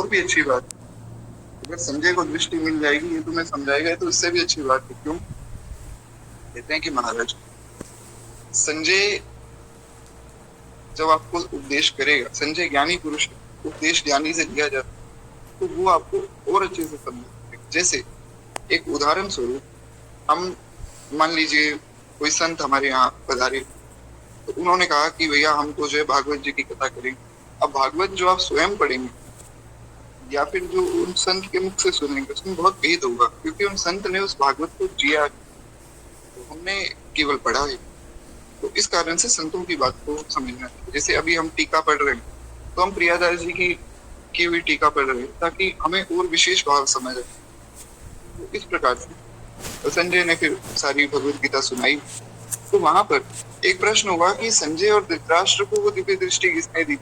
और भी अच्छी बात, अगर संजय को दृष्टि मिल जाएगी ये तुम्हें समझाएगा तो इससे भी अच्छी बात है। क्यों? कहते हैं कि महाराज संजय जब आपको उपदेश करेगा, संजय ज्ञानी पुरुष है, उपदेश ज्ञानी से लिया जाता है तो वो आपको और अच्छे से समझेगा। जैसे एक उदाहरण स्वरूप, हम मान लीजिए कोई संत हमारे यहाँ पधारे, तो उन्होंने कहा कि भैया हम तो जो है भागवत जी की कथा करेंगे। अब भागवत जो आप स्वयं पढ़ेंगे या फिर जो उन संत के मुख से सुनेंगे उसमें बहुत भेद होगा, क्योंकि उन संत ने उस भागवत को जिया, तो हमने केवल पढ़ा है। तो इस कारण से संतों की बात को समझना चाहिए। जैसे अभी हम टीका पढ़ रहे हैं तो हम प्रियादास जी की हुई टीका पढ़ रहे हैं ताकि हमें और विशेष भाव समझ आए। तो इस प्रकार से तो संजय ने फिर सारी भगवत गीता सुनाई। तो वहां पर एक प्रश्न हुआ कि संजय और धृतराष्ट्र को वो दिव्य दृष्टि किसने दी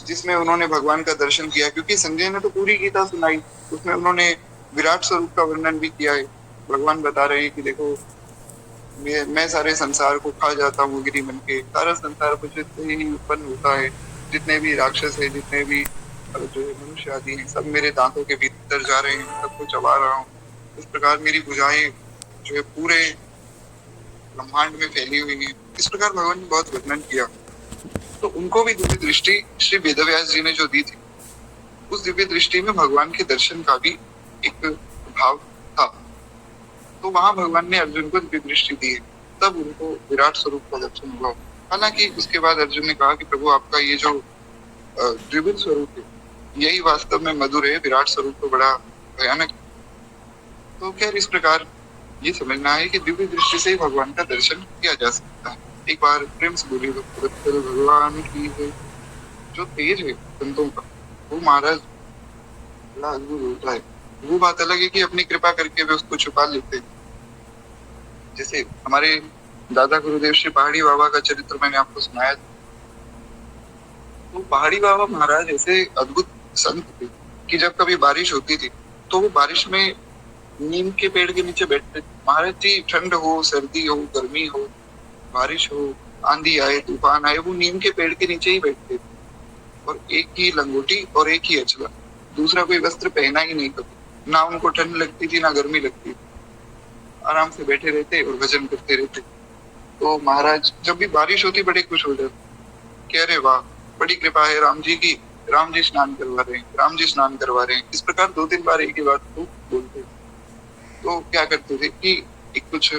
जिसमें उन्होंने भगवान का दर्शन किया? क्योंकि संजय ने तो पूरी गीता सुनाई, उसमें उन्होंने विराट स्वरूप का वर्णन भी किया है। भगवान बता रहे हैं कि देखो मैं सारे संसार को खा जाता हूँ गिरी बन के, सारा संसार मुझसे ही उत्पन्न होता है, जितने भी राक्षस है, जितने भी जो है मनुष्य आदि हैं, सब मेरे दांतों के भीतर जा रहे हैं, सबको चबा रहा हूँ। इस प्रकार मेरी भुजाएं जो है पूरे ब्रह्मांड में फैली हुई है। इस प्रकार भगवान ने बहुत वर्णन किया। तो उनको भी दिव्य दृष्टि श्री वेदव्यास जी ने जो दी थी, उस दिव्य दृष्टि में भगवान के दर्शन का भी एक भाव था। तो वहां भगवान ने अर्जुन को दिव्य दृष्टि दी है, तब उनको विराट स्वरूप का दर्शन हुआ। हालांकि उसके बाद अर्जुन ने कहा कि प्रभु आपका ये जो द्विविध स्वरूप है यही वास्तव में मधुर है, विराट स्वरूप तो बड़ा भयानक है। तो खैर इस प्रकार ये समझना है कि दिव्य दृष्टि से ही भगवान का दर्शन किया जा सकता है। एक बार प्रेम से बोलिए भगवान की है। जो तेज है संतों का वो महाराज बड़ा अद्भुत होता है। वो बात अलग है कि अपनी कृपा करके वे उसको छुपा लेते हैं। जैसे हमारे दादा गुरुदेव श्री पहाड़ी बाबा का चरित्र मैंने आपको सुनाया था। तो पहाड़ी बाबा महाराज ऐसे अद्भुत संत थे कि जब कभी बारिश होती थी तो वो बारिश में नीम के पेड़ के नीचे बैठते थे। महाराज जी ठंड हो, सर्दी हो, गर्मी हो, बारिश हो, आंधी आए, तूफान आए, वो नीम के पेड़ के नीचे ही बैठते थे और एक ही लंगोटी और एक ही अचला, दूसरा कोई वस्त्र पहना ही नहीं कभी। ना उनको ठंड लगती थी ना गर्मी लगती थी, आराम से बैठे रहते और भजन करते रहते। तो महाराज जब भी बारिश होती बड़े खुश हो जाते कि अरे वाह बड़ी कृपा है राम जी की, राम जी स्नान करवा रहे हैं, राम जी स्नान करवा रहे हैं। इस प्रकार 2-3 बार एक ही बात को बोलते। तो क्या करते थे कि एक कुछ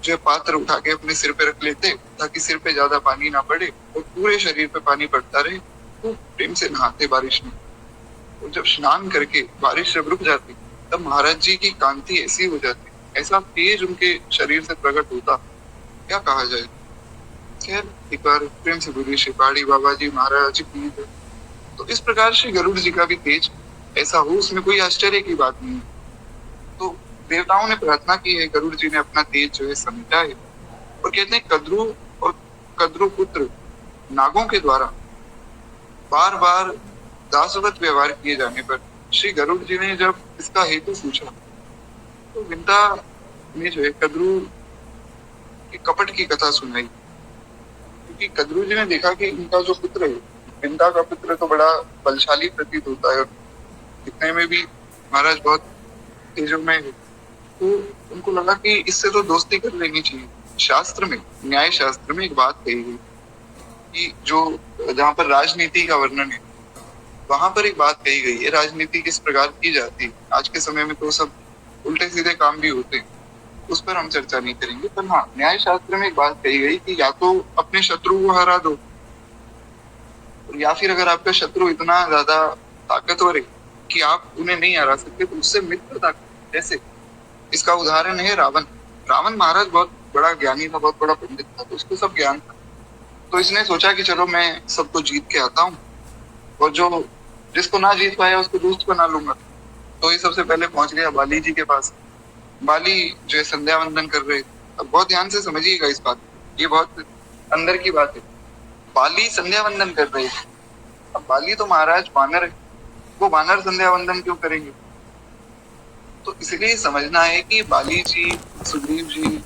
जो पात्र उठा के अपने सिर पे रख लेते ताकि सिर पे ज्यादा पानी ना पड़े और पूरे शरीर पे पानी पड़ता रहे। तो प्रेम से नहाते बारिश में, और जब स्नान करके बारिश जब रुक जाती तब महाराज जी की कांति ऐसी हो जाती, ऐसा तेज उनके शरीर से प्रकट होता, क्या कहा जाए। खैर एक बार प्रेम से बोलिए श्री पहाड़ी बाबा जी महाराज की। तो इस प्रकार श्री गरुड़ जी का भी तेज ऐसा हो, उसमें कोई आश्चर्य की बात नहीं है। तो देवताओं ने प्रार्थना की है, गरुड़ जी ने अपना तेज जो है समेटा है। और कहते हैं कद्रु और कद्रु पुत्र नागों के द्वारा बार बार दासवत व्यवहार किए जाने पर श्री गरुड़ जी ने जब इसका हेतु पूछा तो विंता ने जो है कद्रु के कपट की कथा सुनाई। क्योंकि कद्रु जी ने देखा कि इनका जो पुत्र है, विंता का पुत्र तो बड़ा बलशाली प्रतीत होता है, दिखने में भी महाराज बहुत तेजोमय है। तो उनको लगा कि इससे तो दोस्ती कर लेनी चाहिए। शास्त्र में, न्याय शास्त्र में एक बात कही गई कि जो जहाँ पर राजनीति का वर्णन है वहां पर एक बात कही गई है, राजनीति किस प्रकार की जाती है। आज के समय में तो सब उल्टे सीधे काम भी होते हैं, उस पर हम चर्चा नहीं करेंगे। पर हाँ, न्याय शास्त्र में एक बात कही गई कि या तो अपने शत्रु को हरा दो, या फिर अगर आपका शत्रु इतना ज्यादा ताकतवर है कि आप उन्हें नहीं हरा सकते तो उससे मित्रता। जैसे इसका उदाहरण है रावण। रावण महाराज बहुत बड़ा ज्ञानी था, बहुत बड़ा पंडित था, तो उसको सब ज्ञान था। तो इसने सोचा कि चलो मैं सबको जीत के आता हूँ और जो जिसको ना जीत पाया उसको दोस्त बना लूंगा। तो ये सबसे पहले पहुंच गया बाली जी के पास। बाली जो है संध्या वंदन कर रहे। अब बहुत ध्यान से समझिएगा इस बात, ये बहुत अंदर की बात है। बाली संध्या वंदन कर रहे थे। अब बाली तो महाराज वानर है, वो वानर संध्या वंदन क्यों करेंगे? तो इसलिए समझना है कि बाली जी, सुग्रीव जी,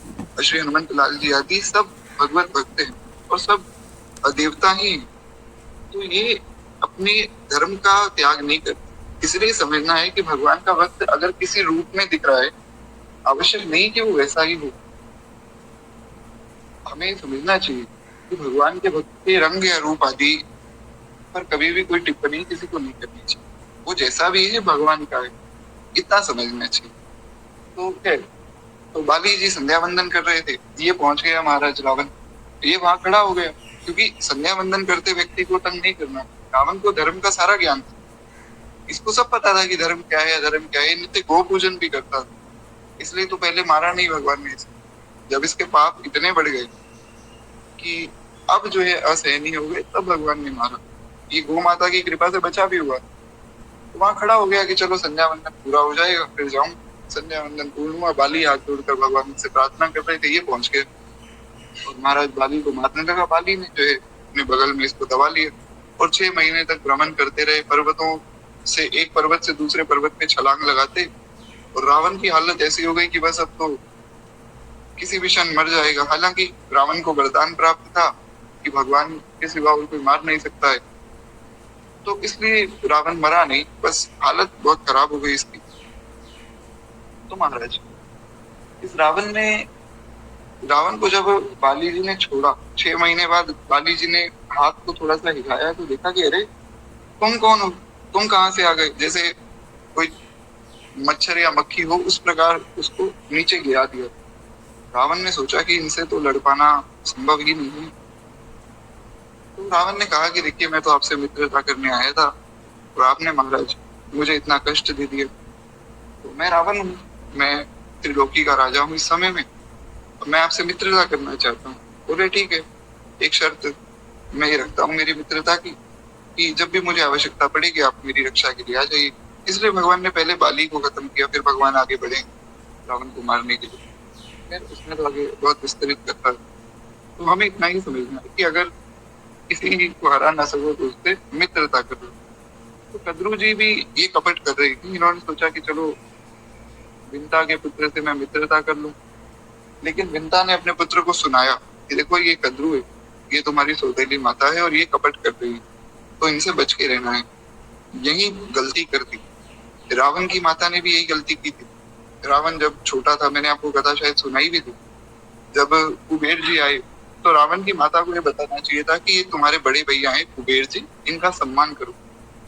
श्री हनुमंत लाल जी आदि सब भगवत भक्त हैं और सब देवता ही हैं। तो ये अपने धर्म का त्याग नहीं करते। इसलिए समझना है कि भगवान का भक्त अगर किसी रूप में दिख रहा है, आवश्यक नहीं कि वो वैसा ही हो। हमें समझना चाहिए कि भगवान के भक्त के रंग या रूप आदि पर कभी भी कोई टिप्पणी किसी को नहीं करनी चाहिए। वो जैसा भी है भगवान का है, इतना समझना चाहिए। तो खैर, तो बाली जी संध्या वंदन कर रहे थे, ये पहुंच गया महाराज रावण, ये वहां खड़ा हो गया, क्योंकि संध्या वंदन करते व्यक्ति को तंग नहीं करना। रावण को धर्म का सारा ज्ञान था, इसको सब पता था कि धर्म क्या है, धर्म क्या है। नित्य गो पूजन भी करता था, इसलिए तो पहले मारा नहीं भगवान ने इसे। जब इसके पाप इतने बढ़ गए कि अब जो है असहनीय हो गए, तब भगवान ने मारा। ये गौ माता की कृपा से बचा भी हुआ। तो वहां खड़ा हो गया कि चलो संध्या वंदन पूरा हो जाएगा फिर जाऊं। संध्या वंदन पूर्ण हुआ, बाली हाथ जोड़कर भगवान से प्रार्थना कर रहे थे, ये पहुंच गए और महाराज बाली को मारने लगा। बाली ने जो है अपने बगल में इसको दबा लिया और 6 महीने तक भ्रमण करते रहे, पर्वतों से एक पर्वत से दूसरे पर्वत पे छलांग लगाते। और रावण की हालत ऐसी हो गई कि बस अब तो किसी भी क्षण मर जाएगा। हालांकि रावण को वरदान प्राप्त था कि भगवान के सिवा और कोई मार नहीं सकता है, तो इसलिए रावण मरा नहीं, बस हालत बहुत खराब हो गई इसकी। तो महाराज इस रावण को जब बाली जी ने छोड़ा, 6 महीने बाद बाली जी ने हाथ को थोड़ा सा हिलाया तो देखा कि अरे तुम कौन हो, तुम कहाँ से आ गए। जैसे कोई मच्छर या मक्खी हो, उस प्रकार उसको नीचे गिरा दिया। रावण ने सोचा कि इनसे तो लड़ पाना संभव ही नहीं है। तो रावण ने कहा कि देखिए, मैं तो आपसे मित्रता करने आया था और आपने महाराज मुझे इतना कष्ट दे दिया। तो मैं रावण हूँ, मैं त्रिलोकी का राजा हूँ इस समय में, और मैं आपसे मित्रता करना चाहता हूँ। बोले ठीक है, एक शर्त मैं ये रखता हूँ मेरी मित्रता की, कि जब भी मुझे आवश्यकता पड़ेगी आप मेरी रक्षा के लिए आ जाइए। इसलिए भगवान ने पहले बाली को खत्म किया, फिर भगवान आगे बढ़े रावण को मारने के लिए। फिर उसने तो आगे बहुत विस्तृत करता है। तो हमें इतना ही समझना है कि अगर किसी को हरा ना सको तो उससे मित्रता करो। तो कद्रू जी भी ये कपट कर रही थी। इन्होंने सोचा कि चलो विंता के पुत्र से मैं मित्रता कर लूं, लेकिन विंता ने अपने पुत्र को सुनाया कि देखो ये कद्रू है, ये तुम्हारी सौतेली माता है और ये कपट कर रही है, तो इनसे बच के रहना है। यही गलती कर दी। रावण की माता ने भी यही गलती की थी। रावण जब छोटा था, मैंने आपको कथा शायद सुनाई भी थी, जब कुबेर जी आए तो रावण की माता को ये बताना चाहिए था कि ये तुम्हारे बड़े भैया हैं कुबेर जी, इनका सम्मान करो।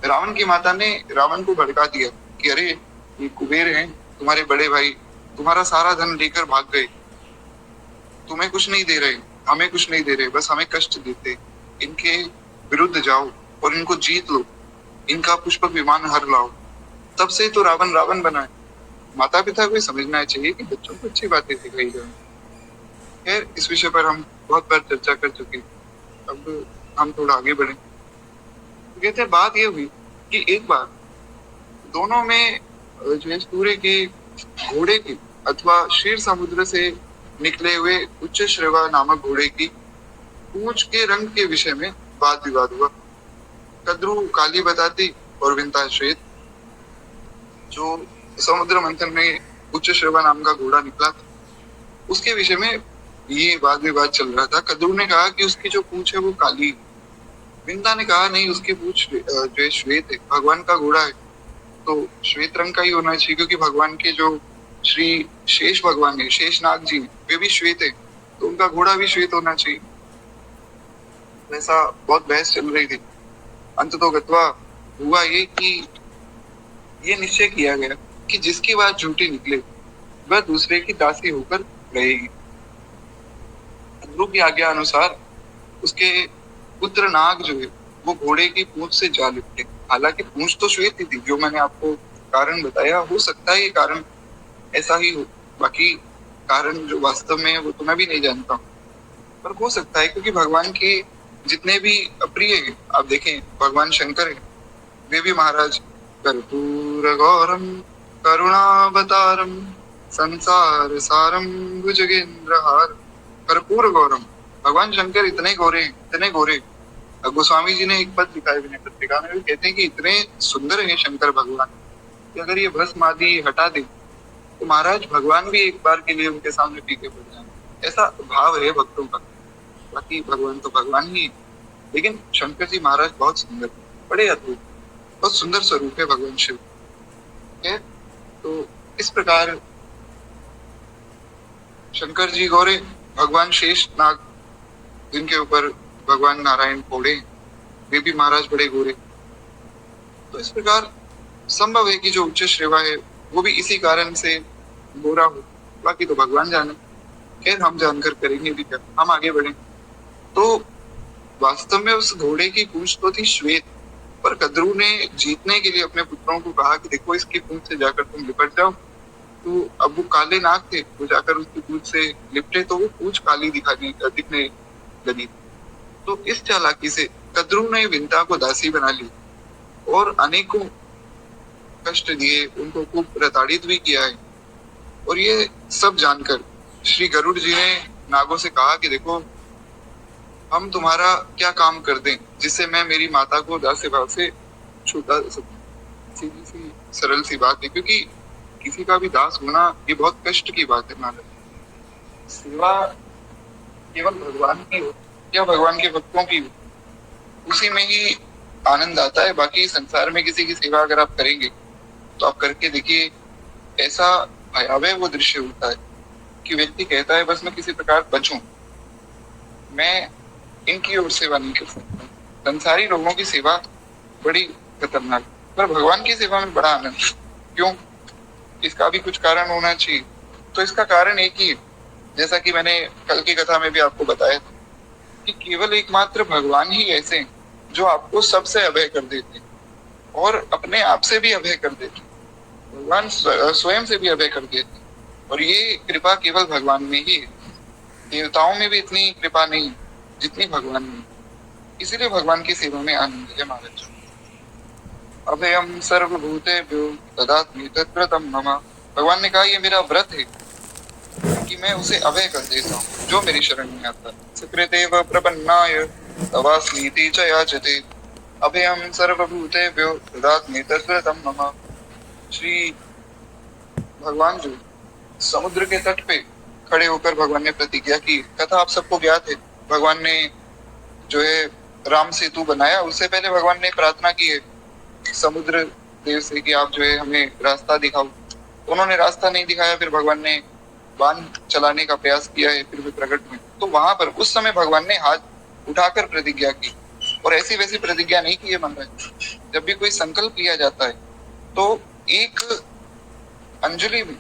रावण की माता ने रावण को भड़का दिया कि अरे ये कुबेर हैं तुम्हारे बड़े भाई, तुम्हारा सारा धन लेकर भाग गए, तुम्हें कुछ नहीं दे रहे, हमें कुछ नहीं दे रहे, बस हमें कष्ट देते। इनके विरुद्ध जाओ और इनको जीत लो, इनका पुष्पक विमान हर लाओ। तब से तो रावण रावण बना है। माता पिता को समझना चाहिए कि बच्चों को अच्छी बातें सिखाई जाए। खैर, इस विषय पर हम बहुत बार चर्चा कर चुके, अब हम थोड़ा आगे बढ़े। तो कहते हैं बात ये हुई कि एक बार दोनों में जो है सूर्य के घोड़े की अथवा क्षीर समुद्र से निकले हुए उच्च श्रवा नामक घोड़े की पूंछ के रंग के विषय में वाद विवाद हुआ। कद्रू काली बताती और विंता श्वेत। जो समुद्र मंथन में उच्च श्रवा नाम का घोड़ा निकला था, उसके विषय में ये वाद विवाद चल रहा था। कद्रू ने कहा कि उसकी जो पूंछ है वो काली, विंता ने कहा नहीं उसकी पूंछ जो है श्वेत है, भगवान का घोड़ा है तो श्वेत रंग का ही होना चाहिए, क्योंकि भगवान के जो श्री शेष भगवान है, शेषनाग जी वे भी श्वेत है, तो उनका घोड़ा भी श्वेत होना चाहिए। ऐसा बहुत बहस चल रही थी। अंततो गत्वा हुआ ये कि ये निश्चय किया गया कि जिसकी बात झूठी निकले वह दूसरे की दासी होकर रहेगी। कद्रू की आज्ञा अनुसार उसके पुत्र नाग जो है वो घोड़े की पूंछ से जा लिपटे। हालांकि पूंछ तो श्वेत ही थी, जो मैंने आपको कारण बताया, हो सकता है ये कारण ऐसा ही हो, बाकी कारण जो वास्तव में है वो तो मैं भी नहीं जानता, पर हो सकता है क्योंकि भगवान के जितने भी प्रिय हैं, आप देखें भगवान शंकर है, वे भी महाराज कर्पूर गौरम करुणावतारम संसार सारम भुजगेंद्रहार। कर्पूर गौरम, भगवान शंकर इतने गोरे हैं, इतने गोरे। गोस्वामी जी ने एक पद लिखा है विनय पत्रिका में, कहते हैं कि इतने सुंदर है शंकर भगवान कि अगर ये भस्म आदि हटा दे तो महाराज भगवान भी एक बार के लिए उनके सामने फीके पड़ जाए। ऐसा भाव है भक्तों का। बाकी भगवान तो भगवान ही है, लेकिन शंकर जी महाराज बहुत सुंदर। बड़े अद्भुत, बहुत सुंदर स्वरूप है भगवान शिव के। तो इस प्रकार शंकर जी गौरे, भगवान शेष नाग जिनके ऊपर भगवान नारायण फोड़े, वे भी महाराज बड़े गोरे। तो इस प्रकार संभव है कि जो उच्च श्रेवा है वो भी इसी कारण से गोरा हो, बाकी तो भगवान जाने। खैर हम जानकर करेंगे भी क्या, हम आगे बढ़े। तो वास्तव में उस घोड़े की पूंछ तो थी श्वेत, पर कद्रू ने जीतने के लिए अपने पुत्रों को कहा कि देखो इसकी पूंछ से जाकर तुम लिपट जाओ। तो अब वो काले नाग थे, वो जाकर उसकी पूंछ से लिपटे तो वो पूंछ काली दिखने लगी। तो इस चालाकी से कद्रू ने विंता को दासी बना ली और अनेकों कष्ट दिए, उनको खूब प्रताड़ित भी किया है। और ये सब जानकर श्री गरुड़ जी ने नागों से कहा कि देखो हम तुम्हारा क्या काम कर दें जिससे मैं मेरी माता को दास्य भाव से छुटा सकूं। सीधी सी सरल सी बात है, क्योंकि किसी का भी दास होना ये बहुत कष्ट की बात है। महाराज सेवा केवल भगवान की हो या भगवान के भक्तों की हो, उसी में ही आनंद आता है। बाकी संसार में किसी की सेवा अगर आप करेंगे तो आप करके देखिए, ऐसा भयावह वो दृश्य होता है कि व्यक्ति कहता है बस मैं किसी प्रकार बचूं, मैं इनकी ओर सेवा नहीं कर सकता। संसारी लोगों की सेवा बड़ी खतरनाक, पर भगवान की सेवा में बड़ा आनंद। क्यों? इसका भी कुछ कारण होना चाहिए। तो इसका कारण एक ही है, जैसा कि मैंने कल की कथा में भी आपको बताया था कि केवल एकमात्र भगवान ही ऐसे हैं जो आपको सबसे अभय कर देते और अपने आप से भी अभय कर देते। भगवान स्वयं से भी अभय कर देते, और ये कृपा केवल भगवान में ही है। देवताओं में भी इतनी कृपा नहीं जितनी भगवान में। इसीलिए भगवान की सेवा में आनंद है महाराज। अभयम सर्वभूतेभ्यो ददामि तद्व्रतम मम। भगवान ने कहा ये मेरा व्रत है कि मैं उसे अभय कर देता हूँ जो मेरी शरण में आता है। सुकृतेव प्रपन्नाय तवास्मीति च याचते अभयम सर्वभूतेभ्यो ददामि तद्व्रतम मम। श्री भगवान जो समुद्र के तट पे खड़े होकर भगवान ने प्रतिज्ञा की, कथा आप सबको ज्ञात है। भगवान ने जो है राम सेतु बनाया, उससे पहले भगवान ने प्रार्थना की है समुद्र देव से कि आप जो है हमें रास्ता दिखाओ। उन्होंने रास्ता नहीं दिखाया, फिर भगवान ने बाण चलाने का प्रयास किया है, फिर भी प्रकट हुए। तो वहां पर उस समय भगवान ने हाथ उठाकर प्रतिज्ञा की, और ऐसी वैसी प्रतिज्ञा नहीं की है महाराज। जब भी कोई संकल्प लिया जाता है तो एक अंजलि में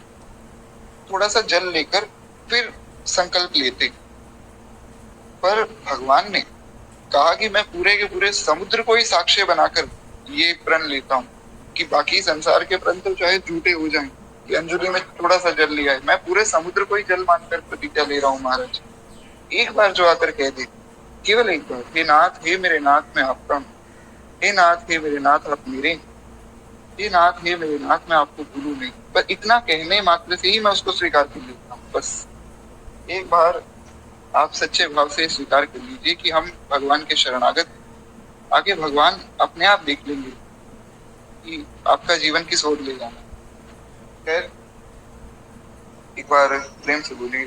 थोड़ा सा जल लेकर फिर संकल्प लेते। पर भगवान ने कहा कि मैं पूरे के पूरे समुद्र को ही साक्ष्य बनाकर ये प्रण लेता हूँ कि बाकी संसार के प्रण तो चाहे झूठे हो जाएं, कि अंजलि में थोड़ा सा जल लिया है, मैं पूरे समुद्र को ही जल मानकर प्रतिज्ञा ले रहा हूँ महाराज। एक बार जो आकर कह दे, केवल एक बार, हे नाथ हे मेरे नाथ मैं आपका हूँ, हे नाथ हे मेरे नाथ आप मेरे, हे नाथ हे मेरे नाथ मैं आपको भूलूं नहीं। पर इतना कहने मात्र से ही मैं उसको स्वीकार कर लेता हूँ। बस एक बार आप सच्चे भाव से स्वीकार कर लीजिए कि हम भगवान के शरणागत, आगे भगवान अपने आप देख लेंगे कि आपका जीवन किस ओर ले जाना। खैर एक बार प्रेम से बोलिए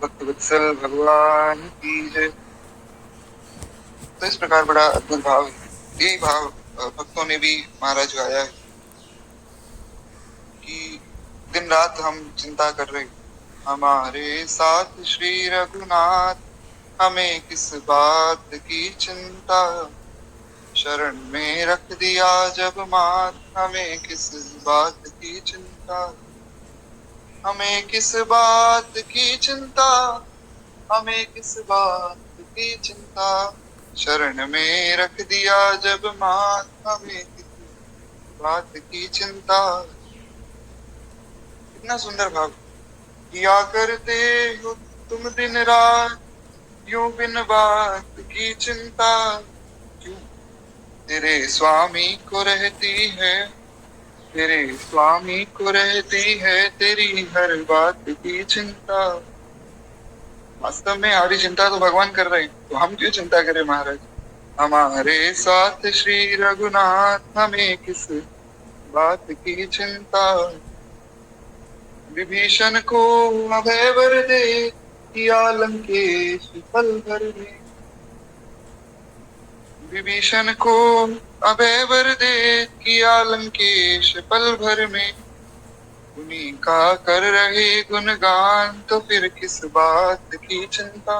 भक्त वत्सल भगवान की जय। तो इस प्रकार बड़ा अद्भुत भाव है, यही भाव भक्तों ने भी महाराज गाया है कि दिन रात हम चिंता कर रहे, हमारे साथ श्री रघुनाथ, हमें किस बात की चिंता, शरण में रख दिया जब मात, हमें किस बात की चिंता, हमें किस बात की चिंता, हमें किस बात की चिंता, शरण में रख दिया जब मात, हमें किस बात की चिंता। इतना सुंदर भाव किया करते हो तुम दिन रात, यूं बिन बात की चिंता, क्यों तेरे स्वामी को रहती है, तेरे स्वामी को रहती है तेरी हर बात की चिंता। वास्तव में हमारी चिंता तो भगवान कर रहे हैं, तो हम क्यों चिंता करें महाराज। हमारे साथ श्री रघुनाथ, हमें किस बात की चिंता, विभीषण को अभय वर दे, किया लंकेश फल भर दे, विभीषण को अभय वर दे किया लंकेश पल भर में, उन्हीं का कर रहे गुणगान तो फिर किस बात की चिंता,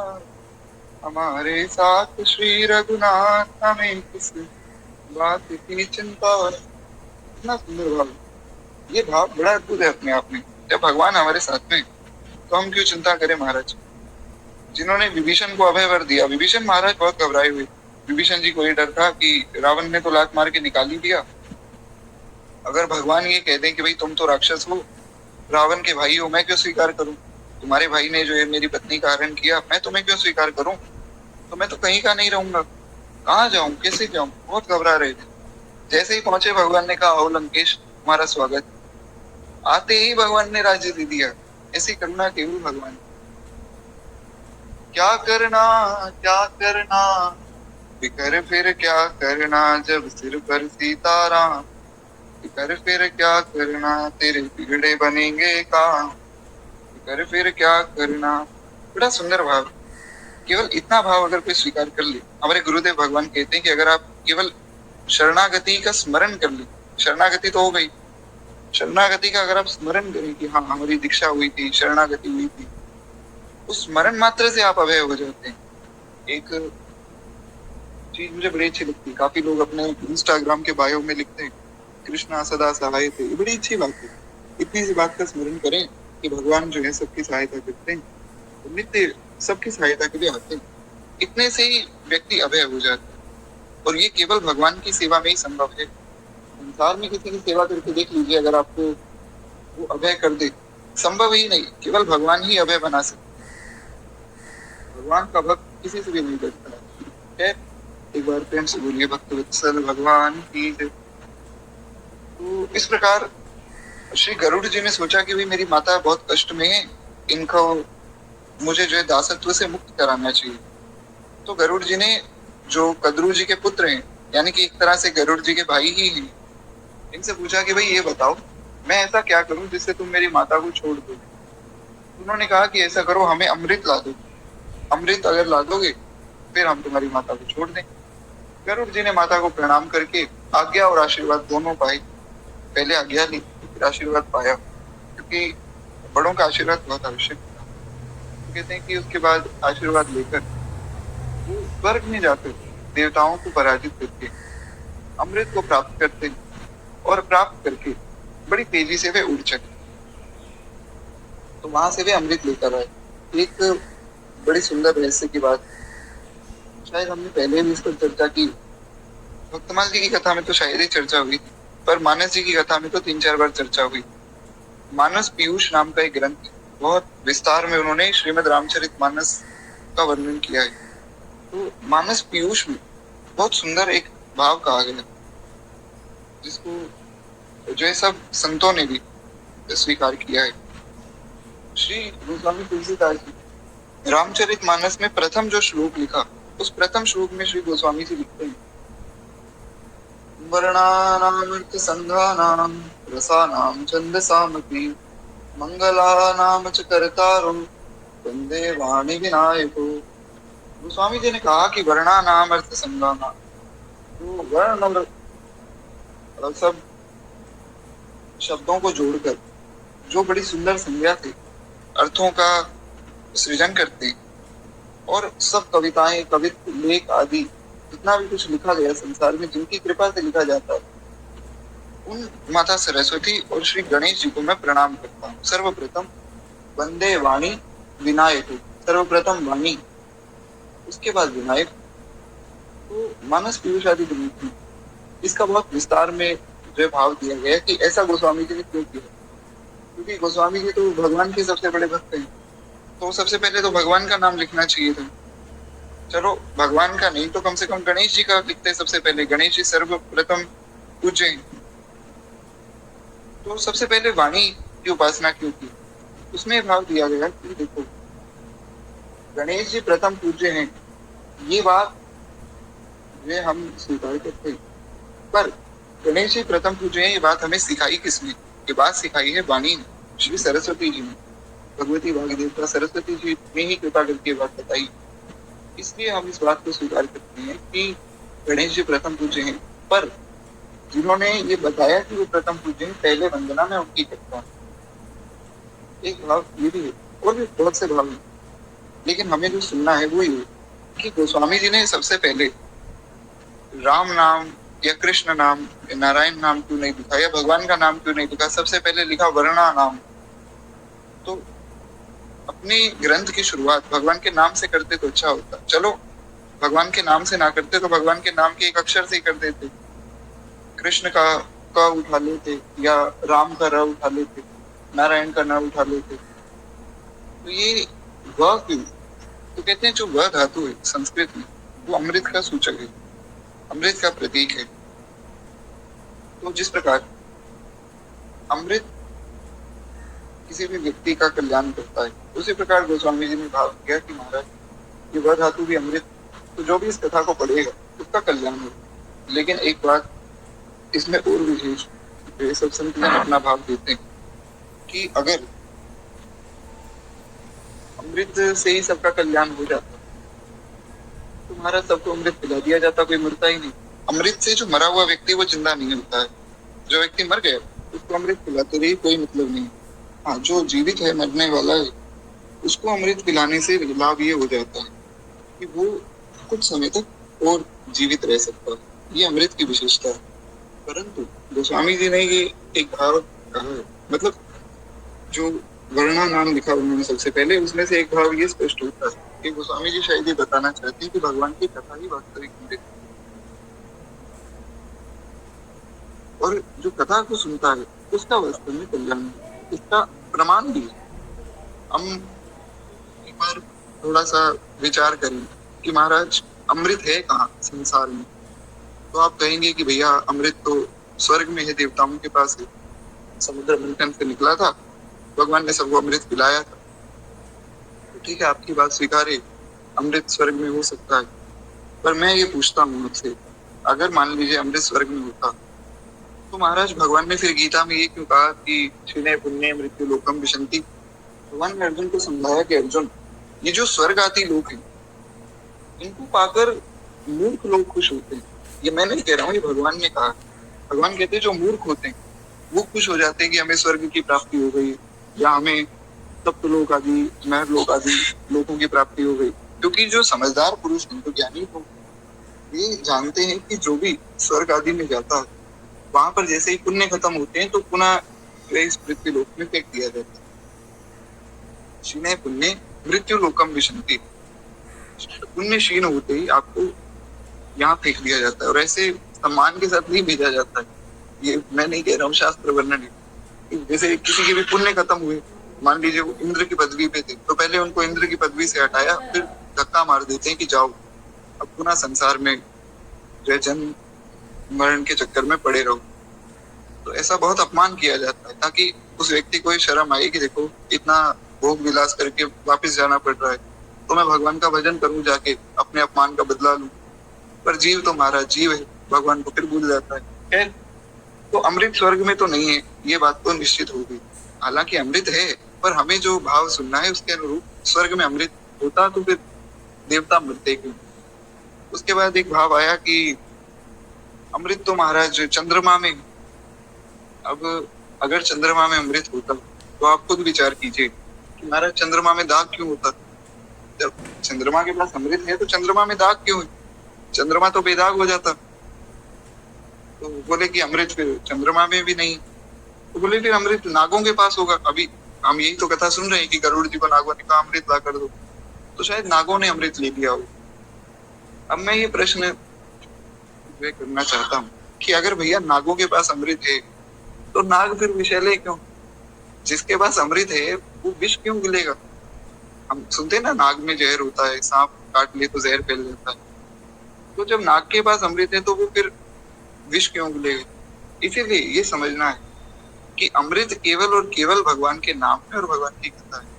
हमारे साथ श्री रघुनाथ हमें किस बात की चिंता। इतना सुंदर भाव, ये भाव बड़ा अद्भुत है अपने आप में। जब भगवान हमारे साथ में तो हम क्यों चिंता करें महाराज। जिन्होंने विभीषण को अभय वर दिया, विभीषण महाराज बहुत घबराए हुए। विभीषण जी को ये डर था कि रावण ने तो लात मार के निकाल ही दिया, अगर भगवान ये कह दें कि भाई तुम तो राक्षस हो, रावण के भाई हो, मैं क्यों स्वीकार करूं, तुम्हारे भाई ने जो है मेरी पत्नी का हरण किया, मैं तुम्हें क्यों स्वीकार करूं, तो मैं तो कहीं का नहीं रहूंगा, कहाँ जाऊं, कैसे जाऊं, बहुत घबरा रहे थे। जैसे ही पहुंचे भगवान ने कहा आओ लंकेश तुम्हारा स्वागत। आते ही भगवान ने राज्य दे दिया। ऐसी करुणा केवल भगवान। क्या करना फिकर फिर क्या करना, जब सिर पर सीताराम, फिकर फिर क्या करना तेरे बिगड़े बनेंगे काम, फिकर फिर क्या करना। बड़ा सुंदर भाव। केवल इतना भाव अगर कोई स्वीकार कर ले, हमारे गुरुदेव भगवान कहते हैं कि अगर आप केवल शरणागति का स्मरण कर ले, शरणागति तो हो गई, शरणागति का अगर आप स्मरण करें कि हाँ हमारी दीक्षा हुई थी, शरणागति हुई थी, उस स्मरण मात्र से आप अभय हो जाते हैं। एक चीज मुझे बड़ी अच्छी लगती है, काफी लोग अपने इंस्टाग्राम के बायो में लिखते हैं कृष्णा सदा सहाय थे। ये बड़ी अच्छी बात है। इतनी सी बात का स्मरण करें कि भगवान जो है सबकी सहायता करते हैं, नित्य सबकी सहायता के लिए आते हैं। इतने से ही व्यक्ति अभय हो जाता है, और ये केवल भगवान की सेवा में ही संभव है। संसार में किसी की सेवा करके देख लीजिए, अगर आपको वो अभय कर दे, संभव ही नहीं, केवल भगवान ही अभय बना सकते। भगवान का भक्त किसी से भी नहीं करता है। एक बार प्रेम से बोलिए भक्त वत्सल भगवान की जय। तो इस प्रकार श्री गरुड़ जी ने सोचा कि भाई मेरी माता बहुत कष्ट में है, इनको मुझे जो है दासत्व से मुक्त कराना चाहिए। तो गरुड़ जी ने, जो कद्रू जी के पुत्र हैं, यानी कि एक तरह से गरुड़ जी के भाई ही हैं, इनसे पूछा कि भाई ये बताओ मैं ऐसा क्या करूं जिससे तुम मेरी माता को छोड़ दो। उन्होंने कहा कि ऐसा करो, हमें अमृत ला दो, अमृत अगर ला दोगे फिर हम तुम्हारी माता को छोड़ दें। गरुड़ जी ने माता को प्रणाम करके आज्ञा और आशीर्वाद दोनों पाए। पहले आज्ञा ली फिर आशीर्वाद पाया, क्योंकि बड़ों का आशीर्वाद बहुत आवश्यक था। तो कहते हैं कि उसके बाद आशीर्वाद लेकर वो स्वर्ग में जाकर देवताओं को पराजित करके अमृत को प्राप्त करते, और प्राप्त करके बड़ी तेजी से वे उड़ चले। तो वहां से वे अमृत लेकर आए। एक बड़ी सुंदर रहस्य की बात, शायद हमने पहले भी इस पर चर्चा की, भक्तमाल जी की कथा में तो शायद ही चर्चा हुई, पर मानस जी की कथा में तो 3-4 बार चर्चा हुई। मानस पीयूष नाम का एक ग्रंथ, बहुत विस्तार में उन्होंने श्रीमद् रामचरितमानस का वर्णन किया है। तो मानस पीयूष में बहुत सुंदर एक भाव कहा गया, जिसको जो है सब संतों ने भी स्वीकार किया है। श्री गोस्वामी तुलसीदास जी रामचरितमानस में प्रथम जो श्लोक लिखा, उस प्रथम श्लोक में श्री गोस्वामी जी लिखते हैं, वर्णानामर्थ संघानां रसानां छन्दसामपि मंगलानां च कर्तारो वंदे वाणी विनायको। गोस्वामी जी ने कहा कि वर्णानाम अर्थ संज्ञानाम, तो वर्ण और सब शब्दों को जोड़कर जो बड़ी सुंदर संज्ञा थे, अर्थों का सृजन करते, और सब कविताएं, कवित्व, लेख आदि जितना भी कुछ लिखा गया संसार में, जिनकी कृपा से लिखा जाता है, उन माता सरस्वती और श्री गणेश जी को मैं प्रणाम करता हूँ। सर्वप्रथम वंदे वाणी विनायक, सर्वप्रथम वाणी, उसके बाद विनायक। तो मानस पीयूष आदि ग्रंथ में इसका बहुत विस्तार में जो भाव दिया गया कि ऐसा गोस्वामी जी ने क्यों किया, क्योंकि गोस्वामी जी तो भगवान के सबसे बड़े भक्त हैं, तो सबसे पहले तो भगवान का नाम लिखना चाहिए था। चलो भगवान का नहीं तो कम से कम गणेश जी का लिखते सबसे पहले, गणेश जी सर्वप्रथम पूज्य हैं। तो सबसे पहले वाणी की उपासना क्यों की, उसमें भाव दिया गया कि देखो गणेश जी प्रथम पूज्य हैं, ये बात ये हम स्वीकार करते हैं, पर गणेश जी प्रथम पूज्य हैं ये बात हमें सिखाई किसने, ये बात सिखाई है वाणी ने, श्री सरस्वती जी ने। भगवती भागदेवता सरस्वती जी ने ही कृपा करके बात बताई। इसलिए हम इस बात को स्वीकार करते हैं कि गणेश जी प्रथम पूज्य हैं, पर जिन्होंने ये बताया कि वो प्रथम पूज्य हैं, पहले वंदना में उनकी करता हूँ। एक भाव ये भी है, और भी बहुत से भाव हैं, लेकिन हमें जो सुनना है वो ये है कि गोस्वामी जी ने सबसे पहले राम नाम या कृष्ण नाम या नारायण नाम क्यों नहीं लिखा, या भगवान का नाम क्यों नहीं लिखा, सबसे पहले लिखा वर्णा नाम। तो अपने ग्रंथ की शुरुआत भगवान के नाम से करते तो अच्छा होता। चलो भगवान के नाम से ना करते तो भगवान के नाम के एक अक्षर से ही कर देते, कृष्ण का क उठा लेते, या राम का र उठा लेते, नारायण का न उठा लेते। तो ये व क्यों? तो कहते हैं जो व धातु है संस्कृत में वो अमृत का सूचक है, अमृत का प्रतीक है। तो जिस प्रकार अमृत किसी भी व्यक्ति का कल्याण करता है, उसी प्रकार गोस्वामी जी ने भाव किया कि महाराज ये वह धातु भी अमृत, तो जो भी इस कथा को पढ़ेगा उसका कल्याण होगा। लेकिन एक बात इसमें और विशेष, वे सब संतजन अपना भाव देते हैं कि अगर अमृत से ही सबका कल्याण हो जाता तो महाराज सबको अमृत पिला दिया जाता, कोई मरता ही नहीं। अमृत से जो मरा हुआ व्यक्ति वो जिंदा नहीं होता है, जो व्यक्ति मर गया उसको अमृत पिलाते रही कोई मतलब नहीं। हाँ, जो जीवित है मरने वाला है उसको अमृत पिलाने से लाभ ये हो जाता है कि वो कुछ समय तक और जीवित रह सकता है, ये अमृत की विशेषता है। परंतु गोस्वामी जी ने ये एक भाव कहा है, मतलब जो वर्णा नाम लिखा उन्होंने सबसे पहले, उसमें से एक भाव ये स्पष्ट होता है कि गोस्वामी जी शायद ये बताना चाहते हैं कि भगवान की कथा ही वास्तविक अमृत है। और जो कथा को सुनता है उसका वास्तव में कल्याण है, इसका प्रमाण भी है। हम एक बार थोड़ा सा विचार करें कि महाराज अमृत है कहाँ संसार में, तो आप कहेंगे कि भैया अमृत तो स्वर्ग में है, देवताओं के पास है, समुद्र मंथन से निकला था, भगवान ने सबको अमृत पिलाया था। तो ठीक है, आपकी बात स्वीकार है, अमृत स्वर्ग में हो सकता है। पर मैं ये पूछता हूँ आपसे, अगर मान लीजिए अमृत स्वर्ग में होता तो महाराज भगवान ने फिर गीता में ये क्यों कहा कि क्षीणे पुण्य मृत्यु लोकम विशंति? भगवान ने अर्जुन को समझाया कि अर्जुन, ये जो स्वर्ग आती लोग हैं इनको पाकर मूर्ख लोग खुश होते हैं। ये मैं नहीं कह रहा हूँ, ये भगवान ने कहा। भगवान कहते हैं जो मूर्ख होते हैं वो खुश हो जाते हैं कि हमें स्वर्ग की प्राप्ति हो गई, या हमें सप्तलोक आदि महर लोक आदि लोगों की प्राप्ति हो गई। क्योंकि जो समझदार पुरुष हैं, जो ज्ञानी लोग, ये जानते हैं कि जो भी स्वर्ग आदि में जाता है वहां पर जैसे ही पुण्य खत्म होते हैं तो पुनः इस पृथ्वी लोक में फेंक दिया जाता है। क्षीणे पुण्य मृत्यु लोकम विशंति, पुण्य क्षीण होते ही आपको यहाँ फेंक दिया जाता है, और ऐसे सम्मान के साथ नहीं भेजा जाता है। ये मैं नहीं कह रहा हूँ, शास्त्र वर्णन है। जैसे किसी के भी पुण्य खत्म हुए, मान लीजिए वो इंद्र की पदवी पे थे, तो पहले उनको इंद्र की पदवी से हटाया, फिर धक्का मार देते हैं कि जाओ अब पुनः संसार में जो जन्म मरण के चक्कर में पड़े रहो। तो ऐसा बहुत अपमान किया जाता है ताकि उस व्यक्ति को शर्म आए कि देखो इतना भोग विलास करके वापस जाना पड़ रहा है, तो मैं भगवान का भजन करूं जाके, अपने अपमान का बदला लूं। पर जीव तो महाराज जीव है, भगवान को फिर भूल जाता है। खैर, तो अमृत स्वर्ग में तो नहीं है, ये बात तो निश्चित होगी। हालांकि अमृत है, पर हमें जो भाव सुनना है उसके अनुरूप स्वर्ग में अमृत होता तो फिर देवता मरते क्यों? उसके बाद एक भाव आया कि अमृत तो महाराज चंद्रमा में। अब अगर चंद्रमा में अमृत होता तो आप खुद विचार कीजिए कि महाराज चंद्रमा में दाग क्यों होता? जब चंद्रमा के पास अमृत है तो चंद्रमा में दाग क्यों है? चंद्रमा तो बेदाग हो जाता। तो बोले कि अमृत फिर चंद्रमा में भी नहीं, तो बोले फिर अमृत नागों के पास होगा। अभी हम यही तो कथा सुन रहे हैं कि गरुड़ जी को नागों ने कहा अमृत ला कर दो, तो शायद नागों ने अमृत ले लिया हो। अब मैं ये प्रश्न करना चाहता हूँ कि अगर भैया नागों के पास अमृत है तो नाग फिर विषैले क्यों? जिसके पास अमृत है वो विष क्यों गिलेगा? हम सुनते ना नाग में जहर होता है, सांप काट ले तो जहर फैल जाता है। तो जब नाग के पास अमृत है तो वो फिर विष क्यों गिलेगा? इसीलिए ये समझना है कि अमृत केवल और केवल भगवान के नाम में और भगवान की कथा है।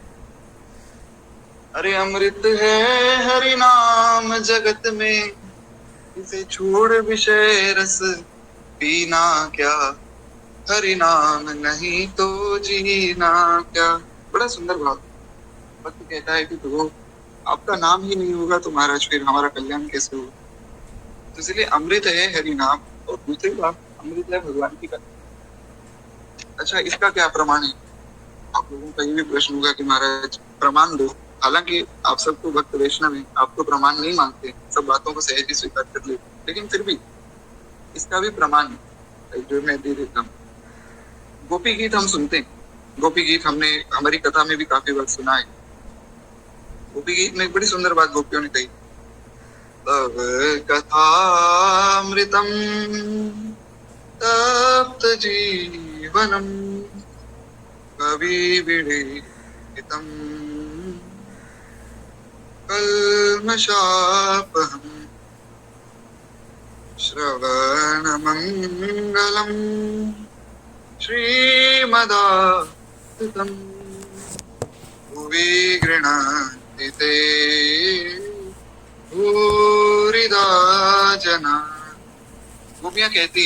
अरे अमृत है हरि नाम जगत में, इसे छोड़ विषय रस पीना क्या, हरि नाम नहीं तो जीना क्या। बड़ा सुंदर भाव। भक्त कहता है कि प्रभु आपका नाम ही नहीं होगा तो महाराज फिर हमारा कल्याण कैसे होगा? तो इसलिए अमृत है हरि नाम, और दूसरी बात अमृत है भगवान की कथा। अच्छा, इसका क्या प्रमाण है? आप लोगों का ये भी प्रश्न होगा कि महाराज प्रमाण दो। हालांकि आप सब तो भक्त वैष्णव हैं, आप तो प्रमाण नहीं मांगते, सब बातों को सहज ही स्वीकार कर लेते, लेकिन फिर भी इसका भी प्रमाण है जो मैं दे देता हूँ। गोपी गीत हम सुनते हैं, गोपी गीत हमने हमारी कथा में भी काफी बार सुना है। गोपी गीत में एक बड़ी सुंदर बात गोपियों ने कही, तव कथामृतम तप्त जीवनम कवि विदितम कल्मषापहम श्रवणमंगलम श्रीमदाततं भुवि गृह्णन्ति ते भूरिदा जना। गोपियां कहती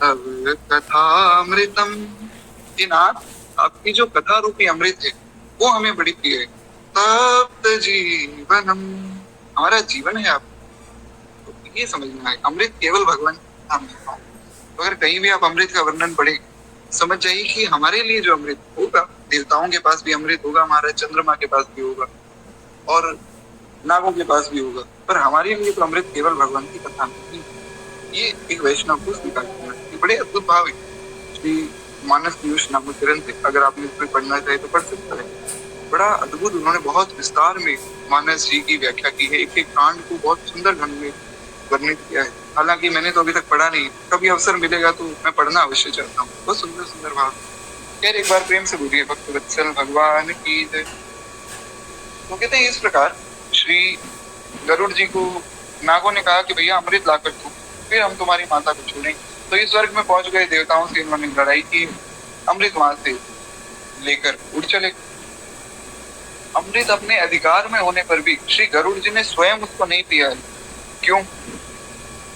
तव कथामृतम, कि नाथ आपकी जो कथा रूपी अमृत है वो हमें बड़ी प्रिय है। तप्त जीवनम, हमारा जीवन है आप। तो ये समझना है अमृत केवल भगवान का नाम है। तो अगर कहीं भी आप अमृत का वर्णन पढ़े, समझ जाइए कि हमारे लिए जो अमृत होगा, देवताओं के पास भी अमृत होगा, हमारे चंद्रमा के पास भी होगा और नागों के पास भी होगा, पर हमारे लिए तो अमृत केवल भगवान की कथा नहीं। ये एक वैष्णव को स्वीकार करना है। बड़े अद्भुत भाव है। श्री मानस पीयूष नामक ग्रंथ है, अगर आपने इसमें पढ़ना चाहे तो पढ़ सकता है। बड़ा अद्भुत, उन्होंने बहुत विस्तार में मानस जी की व्याख्या की है, एक एक कांड को बहुत सुंदर ढंग में वर्णित किया है। हालांकि मैंने तो अभी तक पढ़ा नहीं, कभी अवसर मिलेगा तो मैं पढ़ना अवश्य चाहता हूँ। बहुत सुंदर सुंदर भाव। यार एक बार प्रेम से बोलिए भक्त वत्सल भगवान की जय। तो कहते हैं इस प्रकार श्री गरुड़ जी को नागों ने कहा कि भैया अमृत लाकर दो, फिर हम तुम्हारी माता को छोड़ें। तो इस स्वर्ग में पहुंच गए, देवताओं से इन्होंने लड़ाई की, अमृत वहां से लेकर उड़ चले। अमृत अपने अधिकार में होने पर भी श्री गरुड़ जी ने स्वयं उसको नहीं पिया है। क्यों?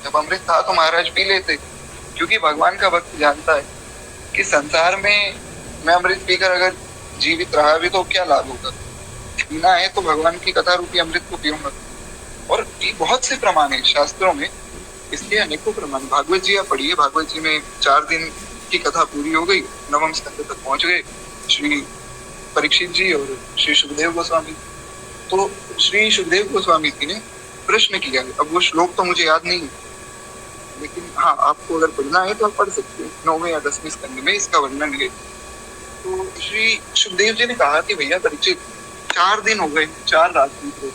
जब अमृत था तो महाराज पी लेते, क्योंकि भगवान का भक्त जानता है कि संसार में मैं अमृत पीकर अगर जीवित रहा भी तो क्या लाभ होगा। पीना है तो भगवान की कथा रूपी अमृत को पीऊंगा। और ये बहुत से प्रमाण है शास्त्रों में, इसलिए अनेकों प्रमाण। भागवत जी आप पढ़िए, भागवत जी में 4 दिन की कथा पूरी हो गई, 9वें स्कंद तक पहुंच गए श्री परीक्षित जी और श्री सुखदेव गोस्वामी। तो श्री सुखदेव गोस्वामी जी ने प्रश्न किया है, अब वो श्लोक तो मुझे याद नहीं है, लेकिन हाँ आपको अगर पढ़ना है तो आप पढ़ सकते हैं। 9वें या 10वें स्कंद में इसका वर्णन है। तो श्री सुखदेव जी ने कहा कि भैया परीक्षित, 4 दिन हो गए, 4 रात बीत गई,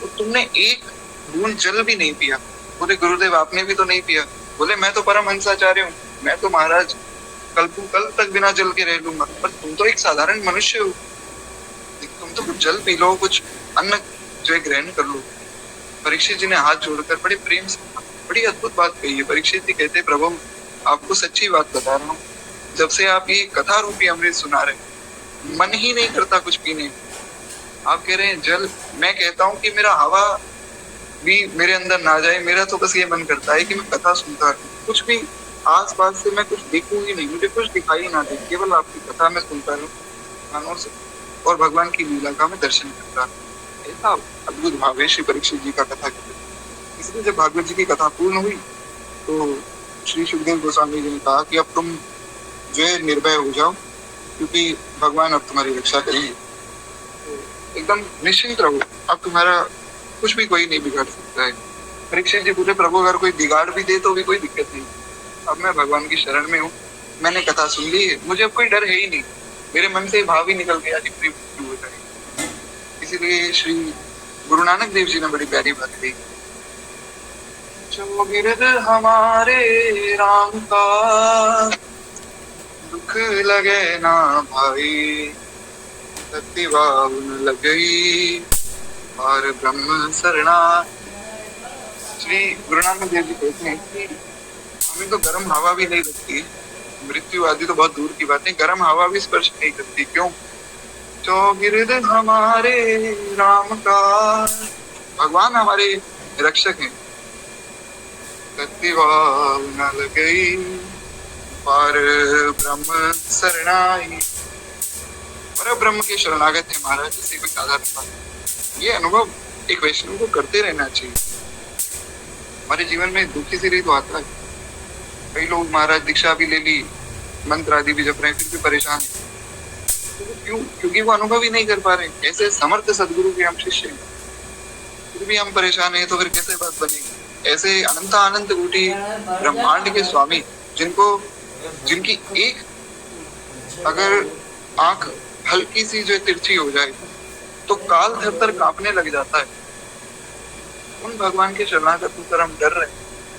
तो तुमने एक बूंद जल भी नहीं पिया। बोले गुरुदेव आपने भी तो नहीं पिया। बोले मैं तो परमहंसाचार्य हूँ, मैं तो महाराज कल तक बिना जल के रह लूंगा, पर तुम तो एक साधारण मनुष्य हो, तुम तो कुछ जल पी लो, कुछ अन्न जो है ग्रहण कर लो। परीक्षित जी ने हाथ जोड़कर बड़े प्रेम से बड़ी अद्भुत बात कही है। परीक्षित जी कहते प्रभु आपको सच्ची बात बता रहा हूँ, जब से आप ये कथा रूपी अमृत सुना रहे, मन ही नहीं करता कुछ पीने। आप कह रहे हैं जल, मैं कहता हूँ कि मेरा हवा भी मेरे अंदर ना जाए, मेरा तो बस ये मन करता है कि मैं कथा सुनता रहूं, कुछ भी आस पास से मैं कुछ देखूं ही नहीं, मुझे कुछ दिखाई ना दे, केवल आपकी कथा में सुनता रहूं कानों से, और भगवान की लीला का मैं दर्शन करता रहूं। ऐसा अद्भुत भाव है श्री परीक्षित जी का कथा करते। इसलिए जब भागवत जी की कथा पूर्ण हुई तो श्री सुखदेव गोस्वामी जी ने कहा कि अब तुम जो है निर्भय हो जाओ, क्योंकि भगवान अब तुम्हारी रक्षा करेंगे, तो एकदम निश्चिंत रहो, अब तुम्हारा कुछ भी कोई नहीं बिगाड़ सकता है। परीक्षित जी बोले प्रभु अगर कोई बिगाड़ भी दे तो भी कोई दिक्कत नहीं, अब मैं भगवान की शरण में हूँ, मैंने कथा सुन ली है, मुझे कोई डर है ही नहीं, मेरे मन से भाव ही निकल गया कि मृत्यु हो जाए। इसीलिए श्री गुरु नानक देव जी ने बड़ी प्यारी बात कही, चौगिर्द हमारे राम का दुख लगे ना भाई, तत्वाव न लगई और ब्रह्म शरणा। श्री गुरु नानक देव जी कहते हैं कि हमें तो गर्म हवा भी नहीं लगती, मृत्यु आदि तो बहुत दूर की बात है, गर्म हवा भी स्पर्श नहीं करती। क्यों? चौगिर्द हमारे राम का, भगवान हमारे रक्षक हैं। तत्वाव न लगई पर ब्रह्म शरणाई, पर ब्रह्म के शरणागत है महाराज, इसे कोई साधारण बात। ये अनुभव एक वैष्णव को करते रहना चाहिए। हमारे जीवन में दुखी से ही तो आता है। कई लोग महाराज दीक्षा भी ले ली, मंत्र आदि भी जप रहे हैं, फिर भी परेशान हैं। तो वो क्यों? क्योंकि वो अनुभव ही नहीं कर पा रहे। ऐसे समर्थ सदगुरु के हम शिष्य हैं, फिर भी हम परेशान हैं, तो फिर कैसे बात बनेगी? ऐसे अनंत अनंत कोटि ब्रह्मांड के स्वामी, जिनकी एक अगर आंख हल्की सी जो तिरछी हो जाए तो काल थर थर कांपने लग जाता है, उन भगवान के शरणागत होकर हम डर रहे हैं,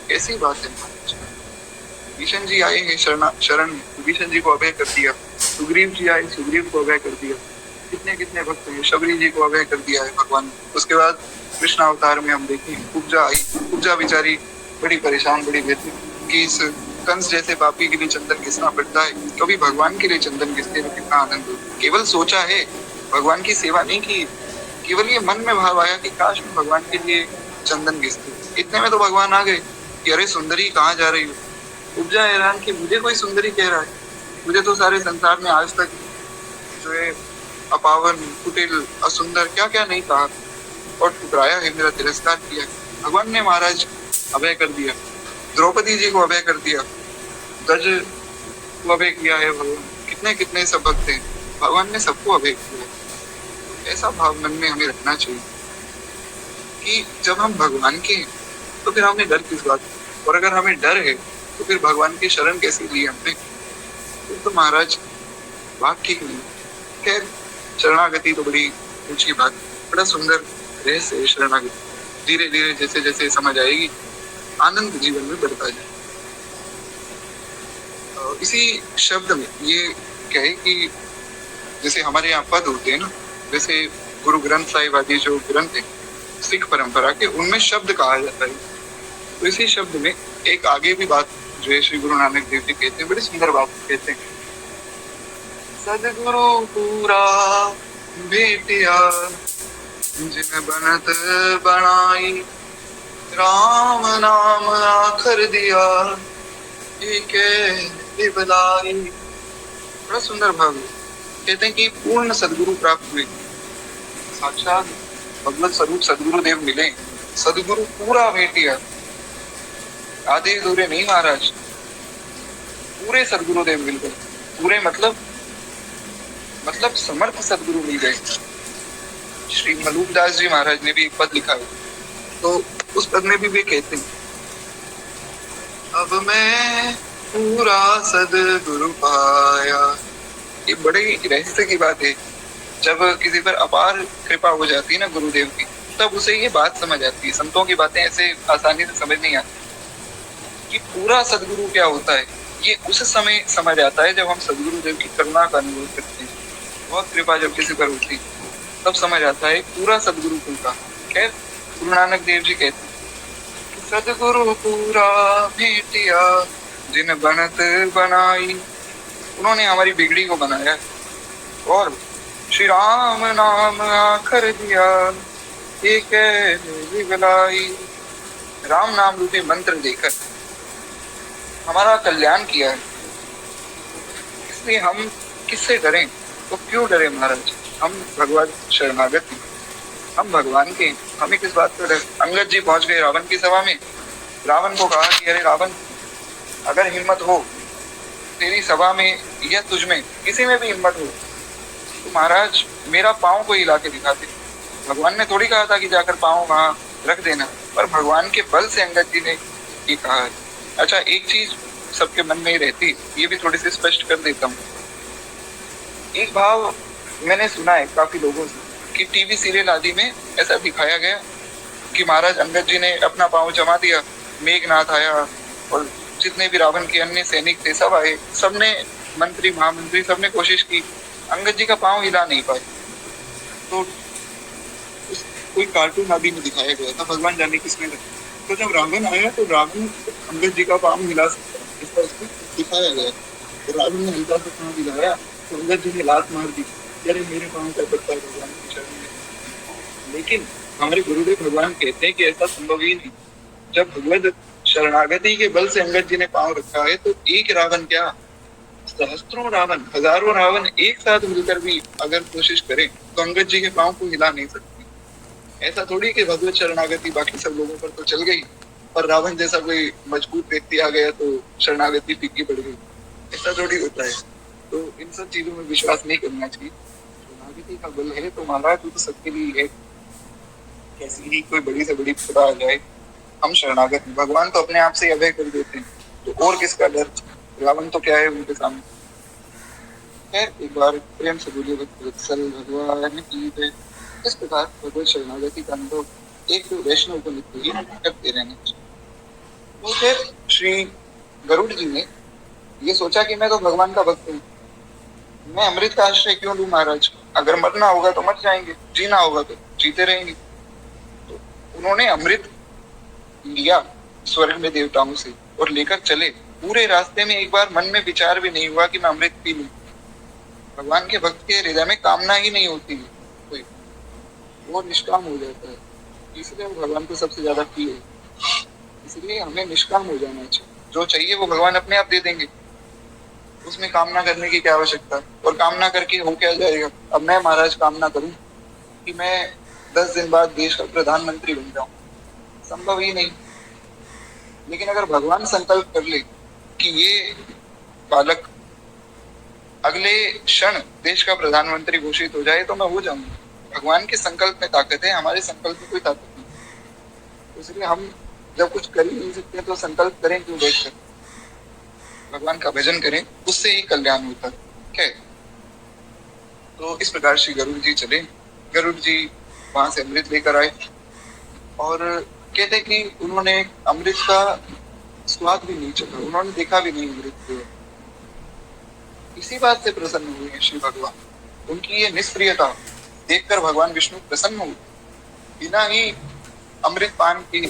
कैसी बात है? विभीषण जी आए हैं शरण, विभीषण जी को अभय कर दिया। सुग्रीव जी आए, सुग्रीव को अभय कर दिया। कितने कितने भक्त हैं, शबरी जी को अभय कर दिया है भगवान। उसके बाद कृष्ण अवतार में हम देखें, उपजा आई। उपजा बेचारी बड़ी परेशान, बड़ी व्यथित कि इस कंस जैसे पापी के लिए चंदन घिसना पड़ता है। कभी भगवान के लिए चंदन घिसते तो कितना आनंद हो। केवल सोचा है, भगवान की सेवा नहीं की, केवल ये मन में भाव आया कि काश मैं भगवान के लिए चंदन घिसती। इतने में तो भगवान आ गए कि अरे सुंदरी कहाँ जा रही हो? उपजा हैरान कि मुझे कोई सुंदरी कह रहा है, मुझे तो सारे संसार में आज तक जो है अपावन, कुटिल, असुंदर क्या क्या नहीं कहा और ठुकराया है, मेरा तिरस्कार किया। भगवान ने महाराज अभय कर दिया, द्रौपदी जी को अभय कर दिया, गज को अभय किया है भगवान। कितने कितने सब भक्त हैं, भगवान ने सबको अभय किया। ऐसा भाव मन में हमें रखना चाहिए कि जब हम भगवान के हैं तो फिर हमें डर किस बात? और अगर हमें डर है तो फिर भगवान की शरण कैसे ली हमने? तो महाराज बात ठीक नहीं। खैर, शरणागति तो बड़ी ऊंची बात, बड़ा सुंदर रहस्य है शरणागति। धीरे धीरे जैसे जैसे समझ आएगी, आनंद जीवन में बढ़ता जाए। इसी शब्द में ये कहे कि जैसे हमारे यहाँ पद होते हैं ना, जैसे गुरु ग्रंथ साहिब आदि जो ग्रंथ है सिख परंपरा के, उनमें शब्द कहा जाता है। तो इसी शब्द में एक आगे भी बात जो है श्री गुरु नानक देव जी कहते हैं, बड़ी सुंदर बात कहते हैं। सदगुरु पूरा भेटिया जिन बनत बनाई, राम नाम आखर दिया एक बलाई। बड़ा सुंदर भाव है। कहते हैं कि पूर्ण सदगुरु प्राप्त हुए, साक्षात भगवत स्वरूप सदगुरु देव मिले। सदगुरु पूरा भेटिया, आधे अधूरे नहीं महाराज, पूरे सदगुरु देव मिल गए। पूरे मतलब समर्थ सदगुरु मिल गए। श्री मलूकदास जी महाराज ने भी एक पद लिखा है, तो उस पद में भी वे कहते हैं, अब मैं पूरा सदगुरु पाया। ये बड़े रहस्य की बात है। जब किसी पर अपार कृपा हो जाती है ना गुरुदेव की, तब उसे ये बात समझ आती है। संतों की बातें ऐसे आसानी से समझ नहीं आती कि पूरा सदगुरु क्या होता है। ये उस समय समझ आता है जब हम सदगुरु देव की करुणा का अनुभव करते हैं। बहुत कृपा जब किसी पर होती है तब समझ आता है पूरा सदगुरु का। खैर, गुरु नानक देव जी कहते हैं, सदगुरु पूरा भेटिया जिन बनत बनाई। उन्होंने हमारी बिगड़ी को बनाया और श्री राम नाम आखर दिया एक विगलाई। राम नाम रूपी मंत्र देकर हमारा कल्याण किया है। इसलिए हम किससे डरें? तो क्यों डरे महाराज? हम भगवान शरणागत हैं, हम भगवान के, हमें किस बात का डर? अंगद जी पहुंच गए रावण की सभा में। रावण को कहा कि अरे रावण, अगर हिम्मत हो तेरी सभा में या तुझ में किसी में भी हिम्मत हो तो महाराज मेरा पाँव को हिला के दिखा दे। भगवान ने थोड़ी कहा था कि जाकर पाँव वहां रख देना, पर भगवान के बल से अंगद जी ने ये कहा है। अच्छा, एक चीज सबके मन में ही रहती, ये भी थोड़ी सी स्पष्ट कर देता हूँ। एक भाव मैंने सुना है काफी लोगों से कि टीवी सीरियल आदि में ऐसा दिखाया गया कि महाराज अंगद जी ने अपना पाँव जमा दिया, मेघनाथ आया और जितने भी रावण के अन्य सैनिक थे सब आए, सबने, मंत्री महामंत्री सबने कोशिश की, अंगद जी का पाँव हिला नहीं पाए। तो कोई कार्टून आदि में दिखाया गया था, भगवान जाने किसने रखा। तो जब रावण आया तो रावण अंगद जी का पाँव हिला सकता, इसका उसको दिखाया गया। तो रावण ने हल्का सा पाँव हिलाया तो अंगद जी ने लात मार दी, अरे मेरे पाँव का पड़ता है भगवान की शरण में। लेकिन हमारे गुरुदेव भगवान कहते हैं कि ऐसा संभव ही नहीं। जब भगवत शरणागति के बल से अंगद जी ने पाँव रखा है तो एक रावण क्या, सहस्त्रों रावण, हजारों रावण एक साथ मिलकर भी अगर कोशिश करें तो अंगद जी के पाँव को हिला नहीं सकते। ऐसा थोड़ी कि भगवत शरणागति बाकी सब लोगों पर तो चल गई और रावण जैसा कोई मजबूत व्यक्ति आ गया तो शरणागति फीकी पड़ गई, ऐसा थोड़ी होता है। तो इन सब चीजों में विश्वास नहीं करना चाहिए। शरणागति का बल है तो महाराज वो तो सबके लिए है। कैसी ही कोई बड़ी से बड़ी विपदा आ जाए, हम शरणागत हैं। भगवान तो अपने आप से ही अभय कर देते हैं, तो और किसका डर। रावण तो क्या है उनके सामने। खैर एक बार प्रेम से बोलिए वत्सल भगवान की जय। इस प्रकार भगवत शरणागति का अनुभव एक तो वैष्णव को नित्य ही करते रहना चाहिए। तो फिर श्री गरुड़ जी ने ये सोचा कि मैं तो भगवान का भक्त हूँ, मैं अमृत का आश्रय क्यों लूं महाराज। अगर मरना होगा तो मर जाएंगे, जीना होगा तो जीते रहेंगे। तो उन्होंने अमृत लिया स्वर्ग में देवताओं से और लेकर चले। पूरे रास्ते में एक बार मन में विचार भी नहीं हुआ कि मैं अमृत पी लूं। भगवान के भक्त के हृदय में कामना ही नहीं होती है कोई, वो निष्काम हो जाता है, इसलिए वो भगवान को सबसे ज्यादा प्रिय है। इसलिए हमें निष्काम हो जाना चाहिए, जो चाहिए वो भगवान अपने आप दे देंगे, उसमें कामना करने की क्या आवश्यकता। और कामना करके हो क्या जाएगा। अब मैं महाराज कामना करूं कि मैं 10 दिन बाद देश का प्रधानमंत्री बन जाऊं, संभव ही नहीं। लेकिन अगर भगवान संकल्प कर ले कि ये बालक अगले क्षण देश का प्रधानमंत्री घोषित हो जाए तो मैं हो जाऊंगा। भगवान के संकल्प में ताकत है, हमारे संकल्प में कोई ताकत नहीं। इसलिए हम जब कुछ कर ही नहीं सकते तो संकल्प करें क्यों बैठकर। भगवान का भजन करें, उससे ही कल्याण होता है। तो इस प्रकार श्री गरुड़ जी चले। गरुड़ जी वहां से अमृत लेकर आए और कहते कि उन्होंने अमृत का स्वाद भी नहीं चखा, उन्होंने देखा भी नहीं अमृत को। इसी बात से प्रसन्न हुए हैं श्री भगवान। उनकी ये निष्क्रियता देखकर भगवान विष्णु प्रसन्न हुए। बिना ही अमृत पान के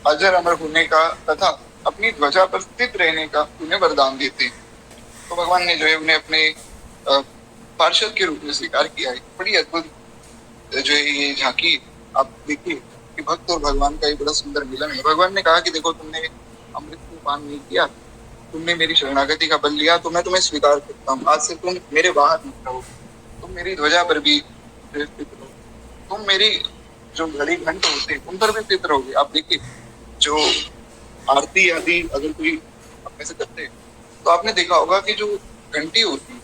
अजर अमर होने का तथा अपनी ध्वजा पर स्थित रहने का उन्हें वरदान देते। तो भगवान ने जो है उन्हें अपने पार्षद के रूप में स्वीकार किया है। बड़ी अद्भुत जो है ये झांकी आप देखिए कि भक्त और भगवान का एक बड़ा सुंदर मिलन है। भगवान ने कहा कि देखो तुमने अमृत को पान नहीं किया, तुमने मेरी शरणागति का बल लिया, तो मैं तुम्हें स्वीकार करता हूँ। आज से तुम मेरे वाहन मत रहो, तुम मेरी ध्वजा पर भी स्थित रहो, तुम मेरी जो घड़ी घंट होते हैं उन पर भी स्थित रहोगे। आप देखिए जो आरती आदि अगर कोई अपने से करते हैं तो आपने देखा होगा कि जो घंटी होती है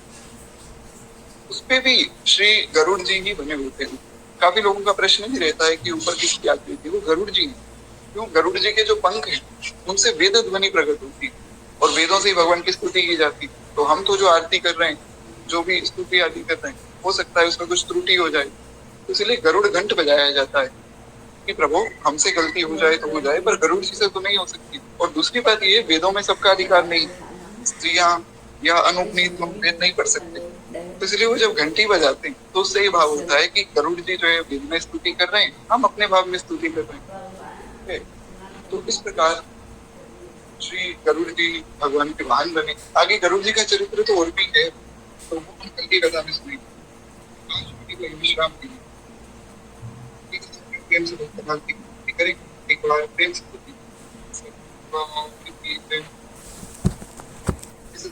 उस पे भी श्री गरुड़ जी ही बने होते हैं। काफी लोगों का प्रश्न भी रहता है कि ऊपर किसकी आकृति, वो गरुड़ जी है। क्यों? गरुड़ जी के जो पंख हैं उनसे वेद ध्वनि प्रकट होती है और वेदों से ही भगवान की स्तुति की जाती है। तो हम तो जो आरती कर रहे हैं, जो भी स्तुति आदि कर रहे हैं, हो सकता है उसमें कुछ त्रुटि हो जाए, तो इसलिए गरुड़ घंट बजाया जाता है कि प्रभु हमसे गलती हो जाए तो हो जाए, पर गरुड़ जी से तो नहीं हो सकती। और दूसरी बात ये, वेदों में सबका अधिकार नहीं, स्त्रियां या अनुपनीत लोग वेद नहीं पढ़ सकते। तो इसलिए वो जब घंटी बजाते हैं तो उससे ये भाव होता है कि गरुड़ जी जो है वेद में स्तुति कर रहे हैं, हम अपने भाव में स्तुति कर रहे हैं। तो इस प्रकार श्री गरुड़ जी भगवान के वाहन बने। आगे गरुड़ जी का चरित्र तो और भी है, तो वो हम कल की कथा में सुनी। आज विश्राम की प्रेम से करें एक बार प्रेम से इस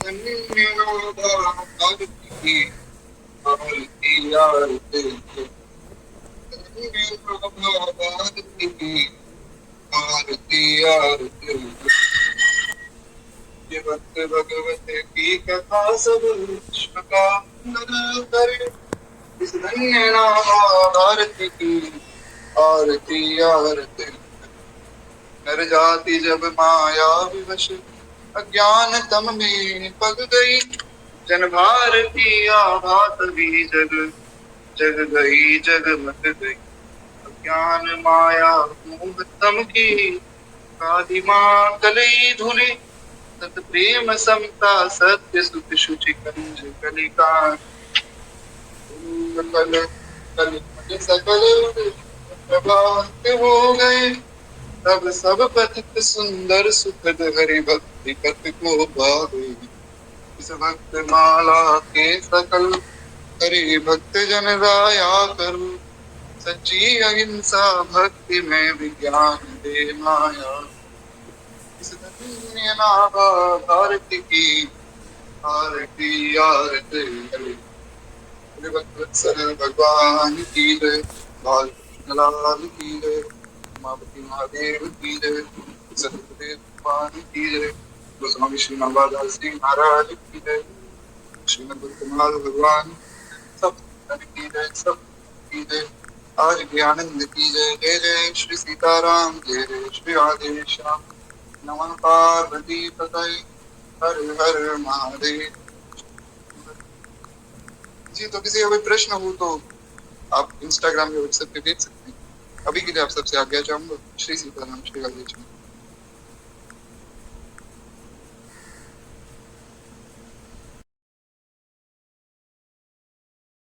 भक्त भगवत की कथा सब विश्व का नर करे। इस धन्य नाम आरती की आरती आरती। नर जाति जब माया विवश अज्ञान तम में पग गई, जन भारती आभात भी जग जग गई जग मत गई। अज्ञान माया मोह तम की कादिमा कलई धुली, सत प्रेम समता सत्य सुख शुचि कंज कलिकान। कल कल सकल प्रभात हो गए, तब सब पथित सुंदर सुखद हरि भक्ति पथ को भावे। इस भक्त माला के सकल हरि भक्त जन राया करो, सच्ची अहिंसा भक्ति में विज्ञान दे माया। इस धन्य नाभा भारती की आरती आरती। भक्तवत्सल भगवान की जय, बाल कृष्ण लाल की जय, उमापति महादेव की जय। सतगुरुदेव भगवान की जय। गोस्वामी श्री नवादास जी महाराज की जय। श्रीमद गुरुकुमार भगवान सब की जय, सब की जय। आज भी आनंद की जय। जय जय श्री सीताराम, जय जय श्री राधे श्याम। नमः पार्वती पतये, हर हर महादेव। जी, तो किसी का कोई प्रश्न हो तो आप इंस्टाग्राम या व्हाट्सएप पे भेज सकते हैं। अभी के लिए आप सबसे आज्ञा चाहूंगा। श्री सीताराम, श्री राधे श्याम।